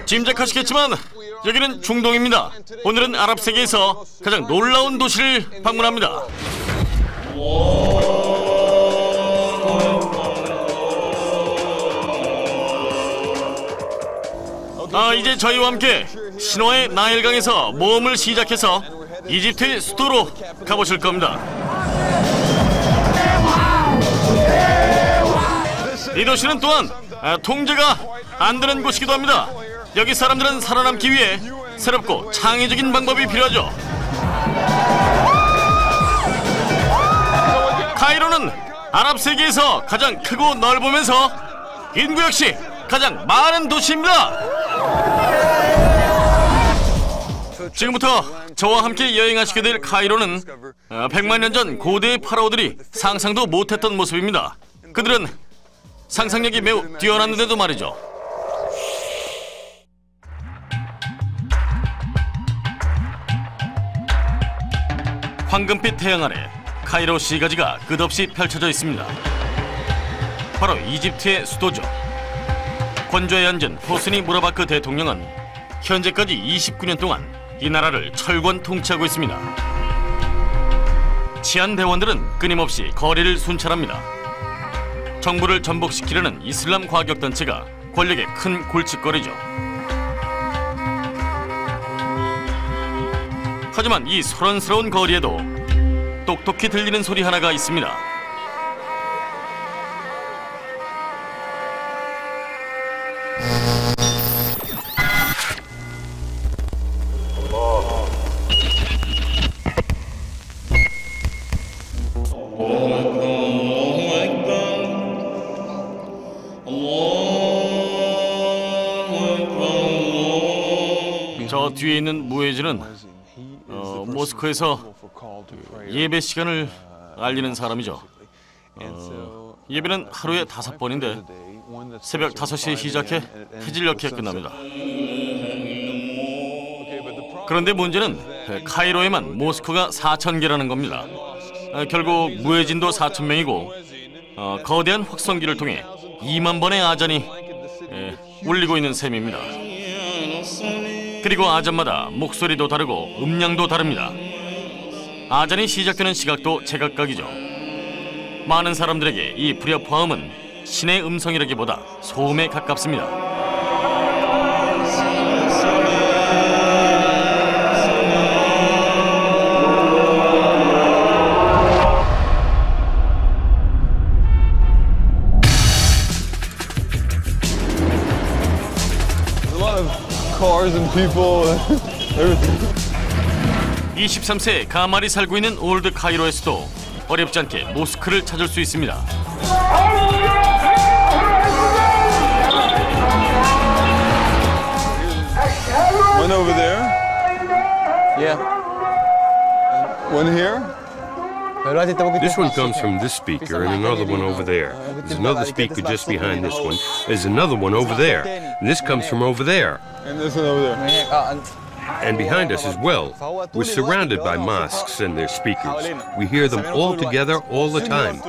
짐작하시겠지만 여기는 중동입니다. 오늘은 아랍 세계에서 가장 놀라운 도시를 방문합니다. 이제 저희와 함께 신화의 나일강에서 모험을 시작해서 이집트의 수도로 가보실 겁니다. 이 도시는 또한 통제가 안 되는 곳이기도 합니다. 여기 사람들은 살아남기 위해 새롭고 창의적인 방법이 필요하죠. 카이로는 아랍 세계에서 가장 크고 넓으면서 인구 역시 가장 많은 도시입니다. 지금부터 저와 함께 여행하시게 될 카이로는 100만 년 전 고대의 파라오들이 상상도 못했던 모습입니다. 그들은 상상력이 매우 뛰어났는데도 말이죠. 황금빛 태양 아래 카이로 시가지가 끝없이 펼쳐져 있습니다. 바로 이집트의 수도죠. 권좌에 앉은 호스니 무라바크 대통령은 현재까지 29년 동안 이 나라를 철권 통치하고 있습니다. 치안 대원들은 끊임없이 거리를 순찰합니다. 정부를 전복시키려는 이슬람 과격단체가 권력의 큰 골칫거리죠. 하지만 이 소란스러운 거리에도 똑똑히 들리는 소리 하나가 있습니다. 저 뒤에 있는 무에즈는 모스크에서 예배 시간을 알리는 사람이죠. 예배는 하루에 5번인데 새벽 5시에 시작해 해질녘에 끝납니다. 그런데 문제는 카이로에만 모스크가 4,000개라는 겁니다. 결국 무에진도 4,000명이고 거대한 확성기를 통해 2만 번의 아잔이 울리고 있는 셈입니다. 그리고 아잔마다 목소리도 다르고 음량도 다릅니다. 아잔이 시작되는 시각도 제각각이죠. 많은 사람들에게 이 불협화음은 신의 음성이라기보다 소음에 가깝습니다. Cars and people, everything. 23세 가말이 살고 있는 올드 카이로에서도 어렵지 않게 모스크를 찾을 수 있습니다. One over there. Yeah. One here. This one comes from this speaker and another one over there. There's another speaker just behind this one. There's another one over there. And this comes from over there. And this one over there. And behind us as well. We're surrounded by mosques and their speakers. We hear them all together all the time.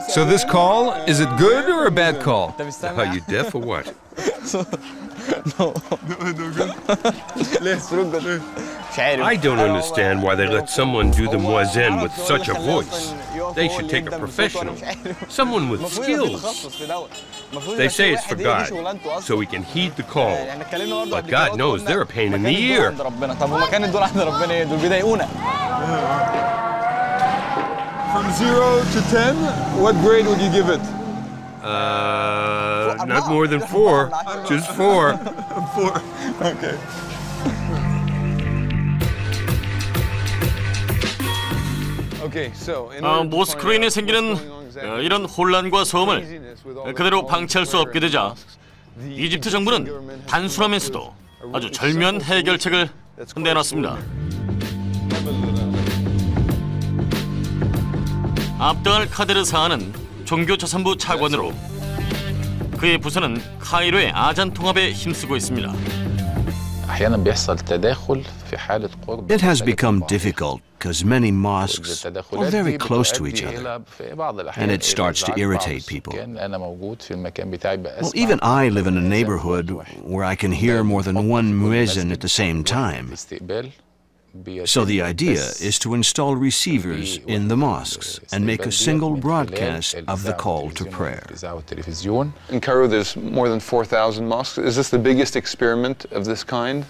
So this call, is it good or a bad call? Are you deaf or what? I don't understand why they let someone do the muezzin with such a voice. They should take a professional, someone with skills. They say it's for God, so we can heed the call. But God knows they're a pain in the ear. From 0 to 10, what grade would you give it? Not more than 4, just 4. 4. Okay. 모스크로 인해 생기는 이런 혼란과 소음을 그대로 방치할 수 없게 되자 이집트 정부는 단순하면서도 아주 절묘한 해결책을 내놨습니다. 압드알 카데르 사한은 종교자산부 차관으로 그의 부서는 카이로의 아잔 통합에 힘쓰고 있습니다. أحيانا بيحصل تداخل في حالة قرب. It has become difficult because many mosques are very close to each other, and it starts to irritate people. Well, even I live in a neighborhood where I can hear more than one muezzin at the same time. So the idea is to install receivers in the mosques and make a single broadcast of the call to prayer. In Cairo, there's more than 4,000 mosques. Is this the biggest experiment of this kind?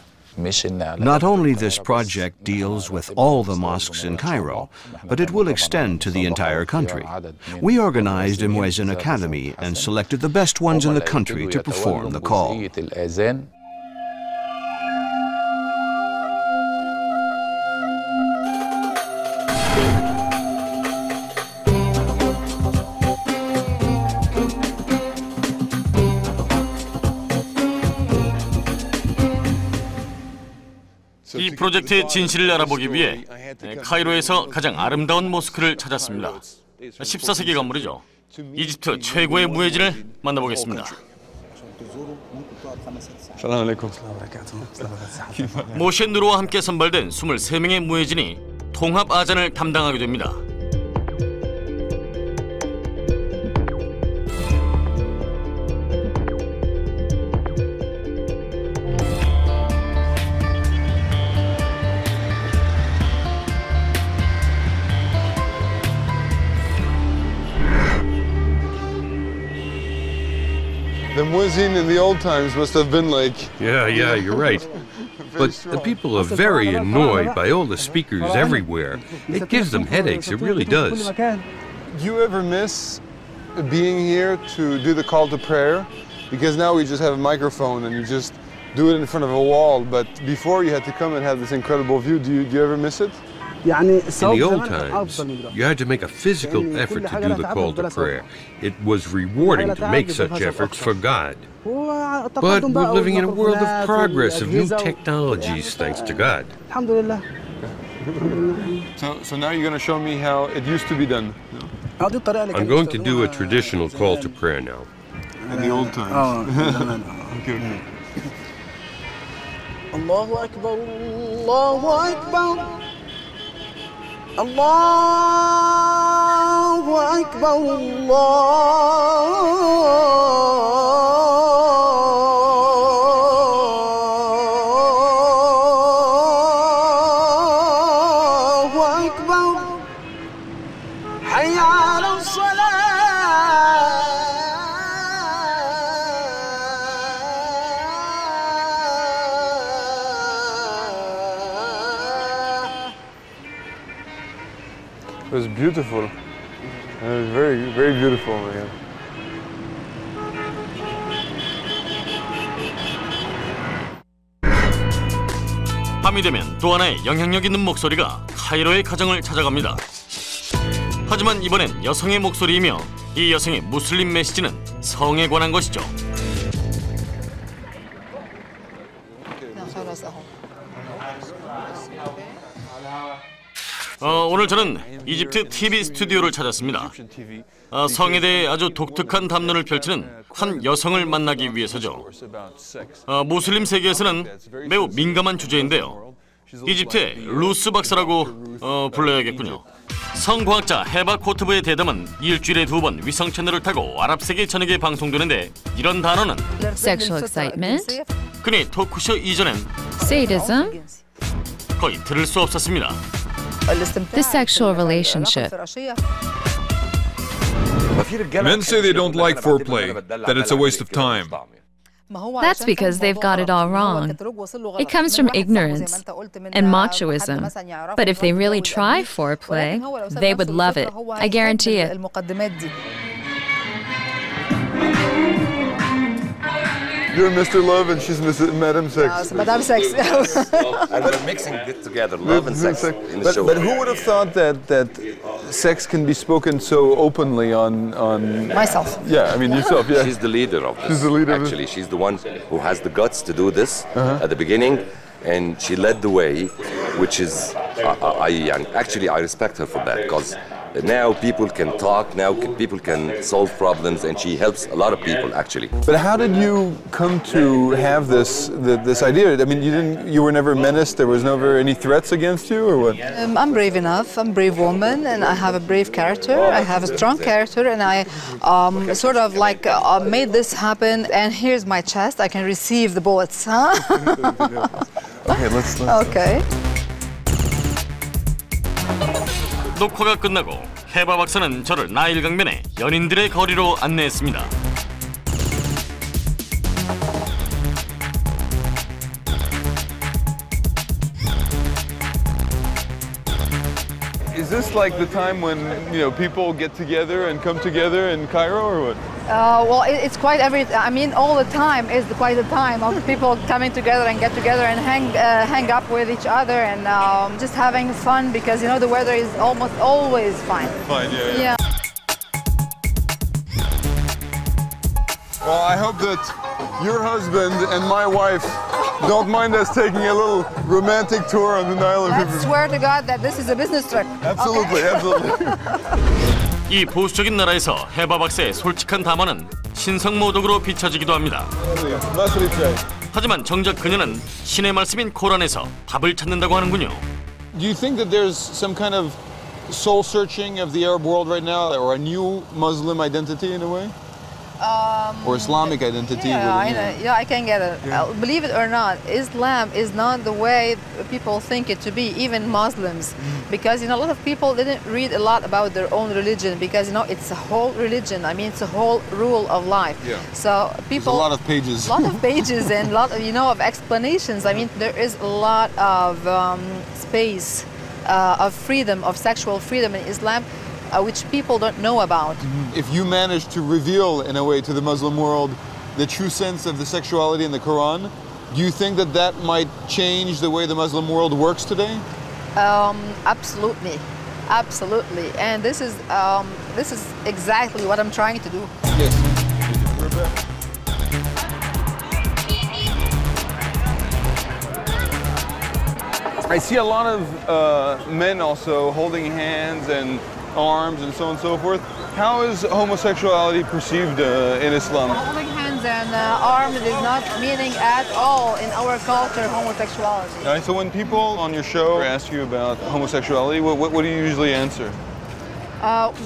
Not only this project deals with all the mosques in Cairo, but it will extend to the entire country. We organized a Muezzin Academy and selected the best ones in the country to perform the call. 이 프로젝트의 진실을 알아보기 위해 카이로에서 가장 아름다운 모스크를 찾았습니다. 14세기 건물이죠. 이집트 최고의 무에진을 만나보겠습니다. 모셰 누르와 함께 선발된 23명의 무에진이 통합 아잔을 담당하게 됩니다. The muezzin in the old times must have been like... Yeah, you're right. But the people are very annoyed by all the speakers everywhere. It gives them headaches, it really does. Do you ever miss being here to do the call to prayer? Because now we just have a microphone and you just do it in front of a wall, but before you had to come and have this incredible view. Do you ever miss it? In the old times, you had to make a physical effort to do the call to prayer. It was rewarding to make such efforts for God. But we're living in a world of progress, of new technologies, thanks to God. So now you're going to show me how it used to be done. I'm going to do a traditional call to prayer now. In the old times. Okay. Allahu Akbar, Allahu Akbar. Allahu Akbar, Allahu Akbar. Hayya ala salah. It was beautiful. It was very, very beautiful, man. 밤이 되면 또 하나의 영향력 있는 목소리가 카이로의 가정을 찾아갑니다. 하지만 이번엔 여성의 목소리이며 이 여성의 무슬림 메시지는 성에 관한 것이죠. 오늘 저는 이집트 TV 스튜디오를 찾았습니다. 성에 대해 아주 독특한 담론을 펼치는 한 여성을 만나기 위해서죠. 무슬림 세계에서는 매우 민감한 주제인데요. 이집트의 루스 박사라고 불러야겠군요. 성과학자 헤바 코트브의 대담은 일주일에 2번 위성 채널을 타고 아랍 세계 전역에 방송되는데 이런 단어는 Sexual excitement, 그니 토크쇼 이전엔 sadism, 거의 들을 수 없었습니다. the sexual relationship. Men say they don't like foreplay, that it's a waste of time. That's because they've got it all wrong. It comes from ignorance and machoism. But if they really try foreplay, they would love it. I guarantee it. You're Mr. Love and she's Madam Sex. Madame Sex. And we're mixing it together, love and sex, in the show. But who would have thought that sex can be spoken so openly on... Myself. Yeah, I mean yourself, yeah. She's the leader of this. She's the leader of Actually, she's the one who has the guts to do this at the beginning, and she led the way, which is... I respect her for that, because Now people can talk, now people can solve problems, and she helps a lot of people actually. But how did you come to have this idea? I mean, you were never menaced, there was never any threats against you, or what? I'm brave enough, I'm a brave woman, and I have a brave character, I have a strong character, and I sort of like made this happen, and here's my chest, I can receive the bullets, huh? Okay, let's Okay. 녹화가 끝나고 해바 박사는 저를 나일 강변의 연인들의 거리로 안내했습니다. Is this like the time when, you know, people get together and come together in Cairo, or what? Well, it's quite I mean, all the time is quite the time of people coming together and get together and hang up with each other and just having fun because, you know, the weather is almost always fine. Fine, yeah. Well, I hope that your husband and my wife don't mind us taking a little romantic tour on the Nile River. Let's swear to God that this is a business trip. Absolutely, okay? absolutely. 이 보수적인 나라에서 해바 박사의 솔직한 담화는 신성모독으로 비춰지기도 합니다. 하지만 정작 그녀는 신의 말씀인 코란에서 답을 찾는다고 하는군요. Do you think that there's some kind of soul searching of the Arab world right now, or a new Muslim identity in a way? Or Islamic identity? Yeah, I can get it. Yeah. Believe it or not, Islam is not the way people think it to be, even Muslims. Because, you know, a lot of people didn't read a lot about their own religion because, you know, it's a whole religion. I mean, it's a whole rule of life. Yeah. So people... There's a lot of pages. A lot of pages and a lot of, you know, of explanations. I mean, there is a lot of space of freedom, of sexual freedom in Islam, which people don't know about. If you manage to reveal, in a way, to the Muslim world the true sense of the sexuality in the Quran, do you think that that might change the way the Muslim world works today? Absolutely, absolutely. And this is exactly what I'm trying to do. Yes. I see a lot of men also holding hands and arms and so on and so forth. How is homosexuality perceived in Islam? Holding hands and arms is not meaning at all in our culture homosexuality. Right, so when people on your show ask you about homosexuality, what do you usually answer?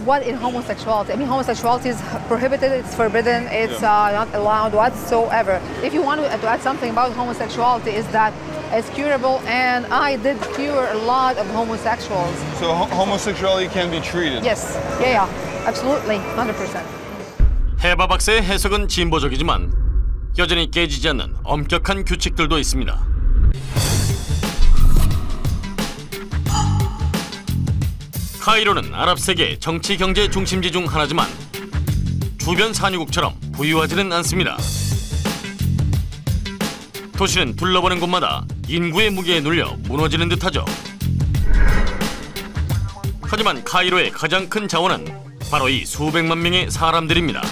What in homosexuality? I mean, homosexuality is prohibited, it's forbidden, it's not allowed whatsoever. If you want to add something about homosexuality, is that it's curable, and I did cure a lot of homosexuals. So homosexuality can be treated? Yes, yeah, absolutely, 100%. 해바 박사의 해석은 진보적이지만 여전히 깨지지 않는 엄격한 규칙들도 있습니다. 카이로는 아랍 세계의 정치 경제 중심지 중 하나지만 주변 산유국처럼 부유하지는 않습니다. 도시는 둘러보는 곳마다 인구의 무게에 눌려 무너지는 듯하죠. 하지만 카이로의 가장 큰 자원은 바로 이 수백만 명의 사람들입니다.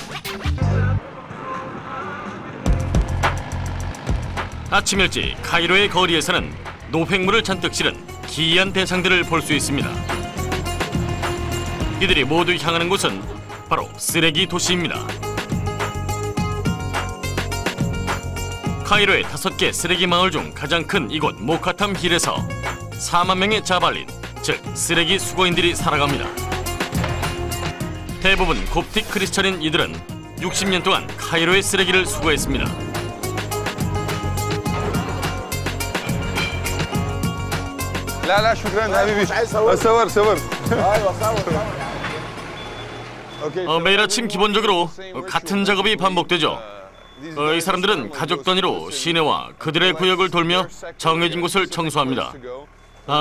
아침 일찍 카이로의 거리에서는 노획물을 잔뜩 실은 기이한 대상들을 볼 수 있습니다. 이들이 모두 향하는 곳은 바로 쓰레기 도시입니다. 카이로의 5개 쓰레기 마을 중 가장 큰 이곳 모카탐 힐에서 4만 명의 자발린, 즉 쓰레기 수거인들이 살아갑니다. 대부분 곱틱 크리스천인 이들은 60년 동안 카이로의 쓰레기를 수거했습니다. لا شكرا حبيبي صور 매일 아침 기본적으로 같은 작업이 반복되죠. 이 사람들은 가족 단위로 시내와 그들의 구역을 돌며 정해진 곳을 청소합니다.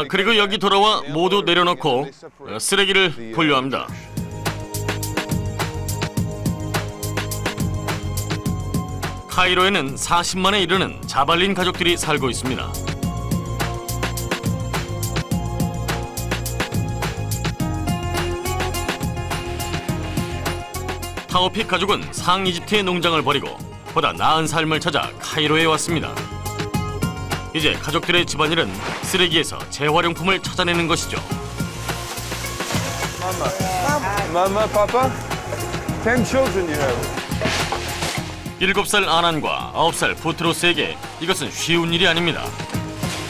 그리고 여기 돌아와 모두 내려놓고 쓰레기를 분류합니다. 카이로에는 40만에 이르는 자발린 가족들이 살고 있습니다. 타오픽 가족은 상이집트의 농장을 버리고 보다 나은 삶을 찾아 카이로에 왔습니다. 이제 가족들의 집안일은 쓰레기에서 재활용품을 찾아내는 것이죠. Mama, Papa? 10 children you have. 7살 아난과 9살 부트로스에게 이것은 쉬운 일이 아닙니다.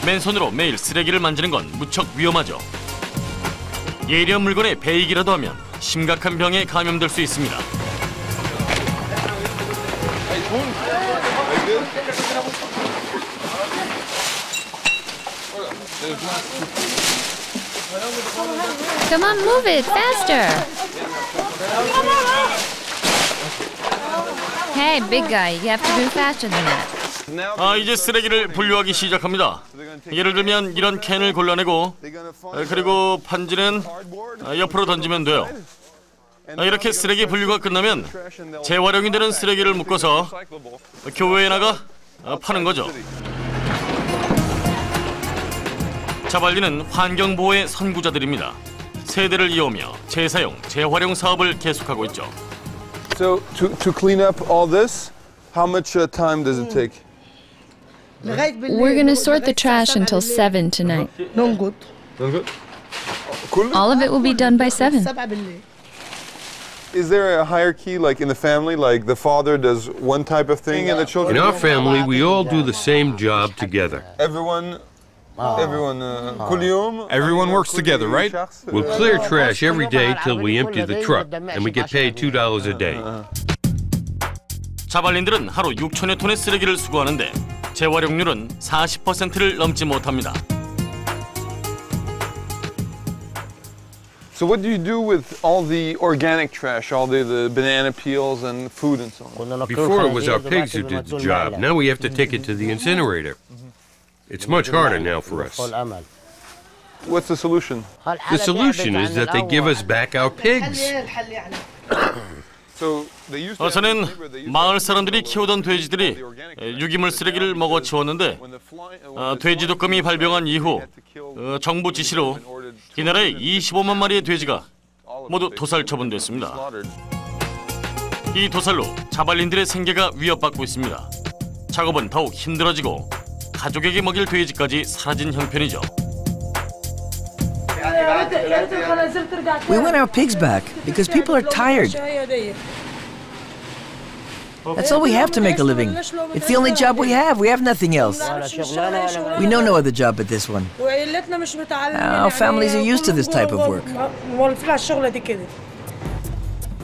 맨손으로 매일 쓰레기를 만지는 건 무척 위험하죠. 예리한 물건에 베이기라도 하면 심각한 병에 감염될 수 있습니다. Come on, move it faster. Hey, big guy, you have to move faster than that. 이제 쓰레기를 분류하기 시작합니다. 예를 들면 이런 캔을 골라내고 그리고 판지는 옆으로 던지면 돼요. 이렇게 쓰레기 분류가 끝나면 재활용이 되는 쓰레기를 묶어서 교회에 나가 파는 거죠. 자발리는 환경보호의 선구자들입니다. 세대를 이어오며 재사용, 재활용 사업을 계속하고 있죠. So to clean up all this, how much time does it take? We're gonna sort the trash until 7 tonight. All of it will be done by 7. Is there a hierarchy, like in the family, like the father does one type of thing and the children? In our family, we all do the same job together. Everyone works together, right? We'll clear trash every day till we empty the truck, and we get paid $2 a day. 자발린들은 하루 6천여 톤의 쓰레기를 수거하는데 재활용률은 40%를 넘지 못합니다. So what do you do with all the organic trash, all the banana peels and food and so on? Before it was our pigs who did the job. Now we have to take it to the incinerator. It's much harder now for us. What's the solution? The solution is that they give us back our pigs. 저는 마을 사람들이 키우던 돼지들이 유기물 쓰레기를 먹어치웠는데 돼지독감이 발병한 이후 정부 지시로 이 나라의 25만 마리의 돼지가 모두 도살 처분됐습니다. 이 도살로 자발린들의 생계가 위협받고 있습니다. 작업은 더욱 힘들어지고 가족에게 먹일 돼지까지 사라진 형편이죠. We want our pigs back because people are tired. That's all we have to make a living. It's the only job we have. We have nothing else. We know no other job but this one. Our families are used to this type of work.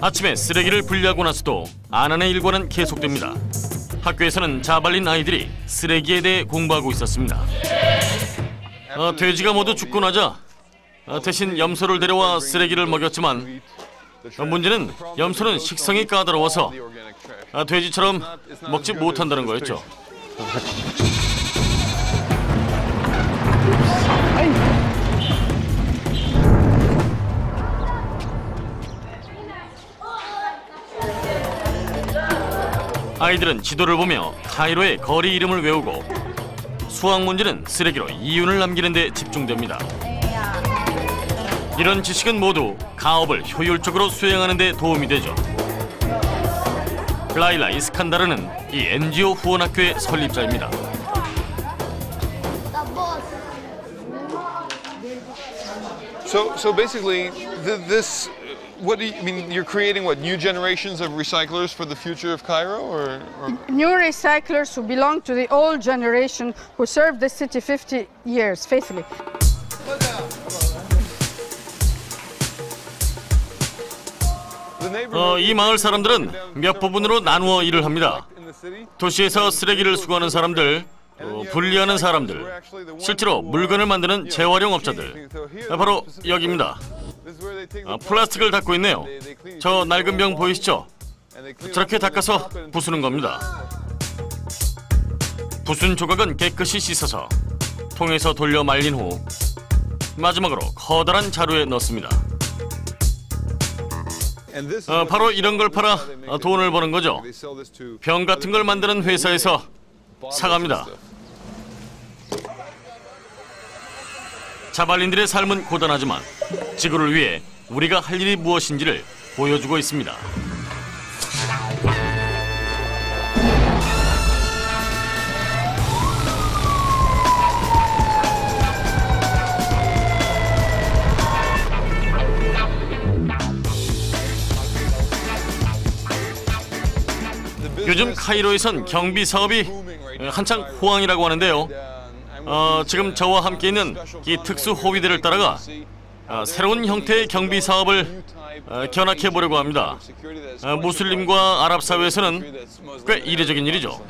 아침에 쓰레기를 분리하고 나서도 아난의 일과는 계속됩니다. 학교에서는 자발린 아이들이 쓰레기에 대해 공부하고 있었습니다. 돼지가 모두 죽고 나자 대신 염소를 데려와 쓰레기를 먹였지만 문제는 염소는 식성이 까다로워서 돼지처럼 먹지 못한다는 거였죠. 아이들은 지도를 보며 카이로의 거리 이름을 외우고 수학 문제는 쓰레기로 이윤을 남기는 데 집중됩니다. 이런 지식은 모두 가업을 효율적으로 수행하는 데 도움이 되죠. 라일라 이스칸다르는 이 NGO 후원학교의 설립자입니다. So basically, this. What do you I mean? You're creating what, new generations of recyclers for the future of Cairo, or? New recyclers who belong to the old generation who served the city 50 years faithfully. 이 마을 사람들은 몇 부분으로 나누어 일을 합니다. 도시에서 쓰레기를 수거하는 사람들, 분리하는 사람들, 실제로 물건을 만드는 재활용 업자들, 바로 여기입니다. 플라스틱을 닦고 있네요. 저 낡은 병 보이시죠? 저렇게 닦아서 부수는 겁니다. 부순 조각은 깨끗이 씻어서 통에서 돌려 말린 후 마지막으로 커다란 자루에 넣습니다. 바로 이런 걸 팔아 돈을 버는 거죠. 병 같은 걸 만드는 회사에서 사갑니다. 자발린들의 삶은 고단하지만 지구를 위해 우리가 할 일이 무엇인지를 보여주고 있습니다. 요즘 카이로에선 경비 사업이 한창 호황이라고 하는데요. 지금 저와 함께 있는 이 특수 호위대를 따라가 새로운 형태의 경비 사업을 견학해 보려고 합니다. 무슬림과 아랍 사회에서는 꽤 이례적인 일이죠.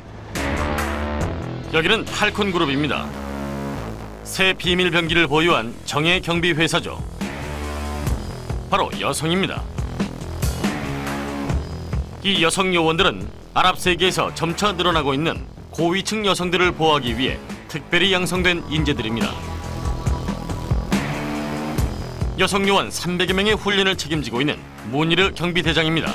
여기는 팔콘 그룹입니다. 새 비밀 병기를 보유한 정예 경비 회사죠. 바로 여성입니다. 이 여성 요원들은 아랍 세계에서 점차 늘어나고 있는 고위층 여성들을 보호하기 위해 특별히 양성된 인재들입니다. 여성 요원 300여 명의 훈련을 책임지고 있는 무니르 경비대장입니다.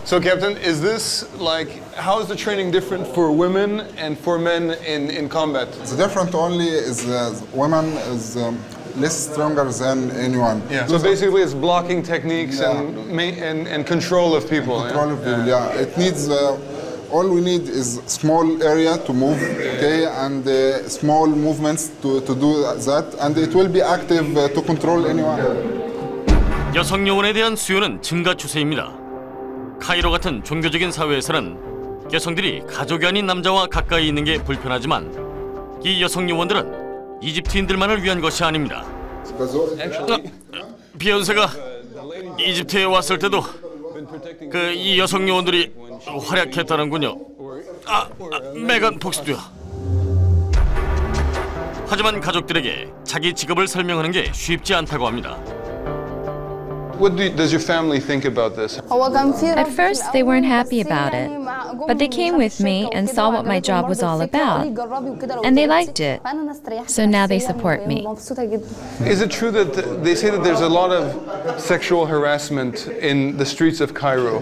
So, Captain, is this like, how is the training different for women and for men in combat? The different only is women is less stronger than anyone. Yeah. So basically, it's blocking techniques and control of people. Control of people. Yeah. It needs. All we need is small area to move, okay, and small movements to do that, and it will be active to control anyone. 여성 요원에 대한 수요는 증가 추세입니다. 카이로 같은 종교적인 사회에서는 여성들이 가족이 아닌 남자와 가까이 있는 게 불편하지만 이 여성 요원들은 이집트인들만을 위한 것이 아닙니다. 비욘세가 이집트에 왔을 때도 이 여성 요원들이 활약했다는군요. 메간 폭스도요. 하지만 가족들에게 자기 직업을 설명하는 게 쉽지 않다고 합니다. What does your family think about this? At first, they weren't happy about it, but they came with me and saw what my job was all about, and they liked it. So now they support me. Is it true that they say that there's a lot of sexual harassment in the streets of Cairo?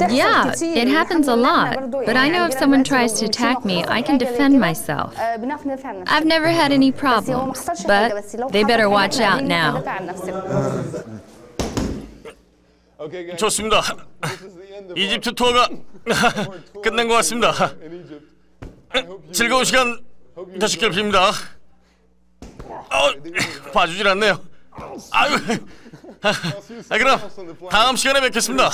Yeah, it happens a lot, but I know if someone tries to attack me, I can defend myself. I've never had any problems, but they better watch out now. 좋습니다. 이집트 투어가 끝난 것 같습니다. 즐거운 시간 되시길 빕니다. 봐주질 않네요. 그럼 다음 시간에 뵙겠습니다.